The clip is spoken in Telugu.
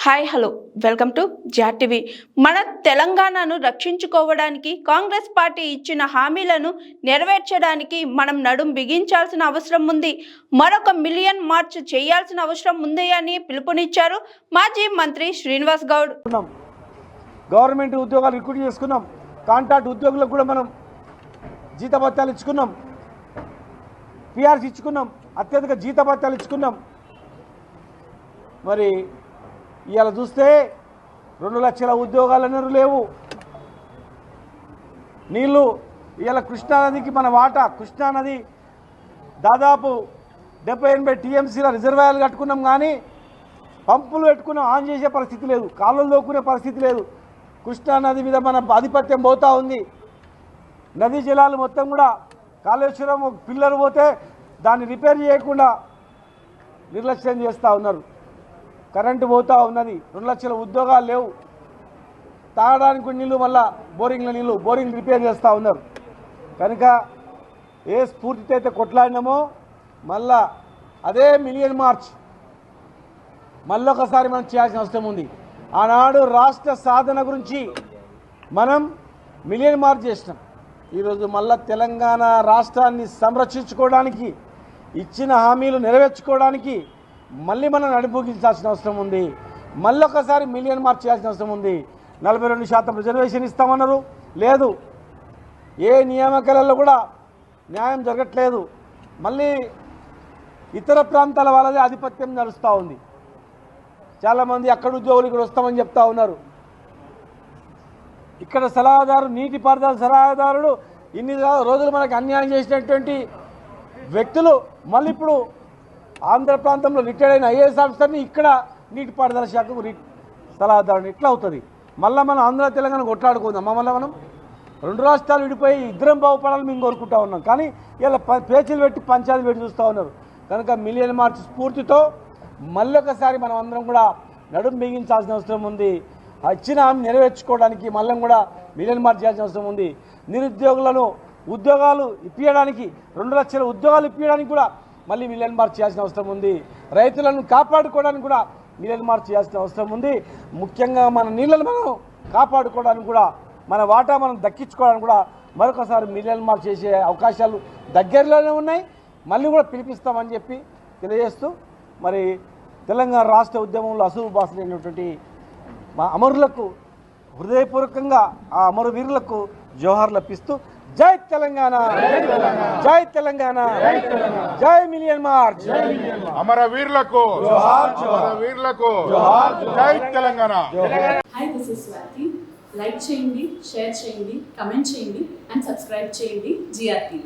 హాయ్ హలో వెల్కమ్ టు జాటివి. మన తెలంగాణను రక్షించుకోవడానికి కాంగ్రెస్ పార్టీ ఇచ్చిన హామీలను నెరవేర్చడానికి మనం నడుం బిగించాల్సిన అవసరం ఉంది. మరొక మిలియన్ మార్చ్ చేయాల్సిన అవసరం ఉంది అని పిలుపునిచ్చారు మాజీ మంత్రి శ్రీనివాస్ గౌడ్. గవర్నమెంట్ ఉద్యోగాలు రిక్రూట్ చేసుకున్నాం, కాంట్రాక్ట్ ఉద్యోగులకు కూడా మనం జీతభత్యాలు ఇచ్చుకున్నాం, పిఆర్స్ ఇచ్చుకున్నాం, అత్యధిక జీతభత్యాలు ఇచ్చుకున్నాం. మరి ఇవాళ చూస్తే 2 లక్షల ఉద్యోగాలు లేవు. నీళ్ళు ఇవాళ కృష్ణానదికి మన వాటా, కృష్ణానది దాదాపు 70-80 టీఎంసీల రిజర్వాయర్లు కట్టుకున్నాం, కానీ పంపులు పెట్టుకున్నాం, ఆన్ చేసే పరిస్థితి లేదు, కాలువలు దోక్కునే పరిస్థితి లేదు. కృష్ణానది మీద మన ఆధిపత్యం పోతూ ఉంది. నదీ జలాలు మొత్తం కూడా కాళేశ్వరం పిల్లలు పోతే దాన్ని రిపేర్ చేయకుండా నిర్లక్ష్యం చేస్తూ ఉన్నారు. కరెంటు పోతూ ఉన్నది, 2 లక్షల ఉద్యోగాలు లేవు. తాగడానికి నీళ్ళు మళ్ళా బోరింగ్ల నీళ్ళు, బోరింగ్ రిపేర్ చేస్తూ ఉన్నారు. కనుక ఏ స్ఫూర్తితో అయితే కొట్లాడినామో మళ్ళా అదే మిలియన్ మార్చ్ మళ్ళొకసారి మనం చేయాల్సిన అవసరం ఉంది. ఆనాడు రాష్ట్ర సాధన గురించి మనం మిలియన్ మార్చ్ చేసినాం. ఈరోజు మళ్ళా తెలంగాణ రాష్ట్రాన్ని సంరక్షించుకోవడానికి, ఇచ్చిన హామీలు నెరవేర్చుకోవడానికి మళ్ళీ మనం నడిపించాల్సిన అవసరం ఉంది. మళ్ళొకసారి మిలియన్ మార్చ్ చేయాల్సిన అవసరం ఉంది. 42% రిజర్వేషన్ ఇస్తామన్నారు, లేదు. ఏ నియామకాలలో కూడా న్యాయం జరగట్లేదు. మళ్ళీ ఇతర ప్రాంతాల వాళ్ళదే ఆధిపత్యం నడుస్తూ ఉంది. చాలామంది అక్కడ ఉద్యోగులు ఇక్కడ వస్తామని చెప్తా ఉన్నారు. ఇక్కడ సలహాదారు, నీటిపారుదల సలహాదారుడు ఇన్ని రోజులు మనకు అన్యాయం చేసినటువంటి వ్యక్తులు మళ్ళీ ఇప్పుడు ఆంధ్ర ప్రాంతంలో రిటైర్డ్ అయిన ఐఏఎస్ ఆఫీసర్ని ఇక్కడ నీటిపారుదల శాఖకు సలహాదారుని ఎట్లా అవుతుంది? మళ్ళీ మనం ఆంధ్ర తెలంగాణ కొట్లాడుకుందాం. మళ్ళీ మనం 2 రాష్ట్రాలు విడిపోయి ఇద్దరం బాగుపడాలని మేము కోరుకుంటా ఉన్నాం, కానీ ఇలా పేచీలు పెట్టి పంచాయతీలు పెట్టి చూస్తూ ఉన్నారు. కనుక మిలియన్ మార్చ్ స్ఫూర్తితో మళ్ళొకసారి మనం అందరం కూడా నడుం బిగించాల్సిన అవసరం ఉంది. ఇచ్చిన హామీ నెరవేర్చుకోవడానికి మళ్ళీ కూడా మిలియన్ మార్చ్ చేయాల్సిన అవసరం ఉంది. నిరుద్యోగులను ఉద్యోగాలు ఇప్పించడానికి, 2 లక్షల ఉద్యోగాలు ఇప్పించడానికి కూడా మళ్ళీ మిలియన్ మార్చ్ చేయాల్సిన అవసరం ఉంది. రైతులను కాపాడుకోవడానికి కూడా మిలియన్ మార్చ్ చేయాల్సిన అవసరం ఉంది. ముఖ్యంగా మన నీళ్ళను మనం కాపాడుకోవడానికి కూడా, మన వాటా మనం దక్కించుకోవడానికి కూడా మరొకసారి మిలియన్ మార్చ్ చేసే అవకాశాలు దగ్గరలోనే ఉన్నాయి. మళ్ళీ కూడా పిలిపిస్తామని చెప్పి తెలియజేస్తూ, మరి తెలంగాణ రాష్ట్ర ఉద్యమంలో అసూలు బాసైనటువంటి మా అమరులకు హృదయపూర్వకంగా, ఆ అమరవీరులకు జోహార్లు అర్పిస్తూ జై తెలంగాణ, జై తెలంగాణ, జై మిలియన్ మార్చ్. అమరవీరులకు అమరవీరులకు జై Telangana. Hi, this is Swathi. Like చేయండి, షేర్ చేయండి, కమెంట్ చేయండి అండ్ సబ్స్క్రైబ్ చేయండి GRTV.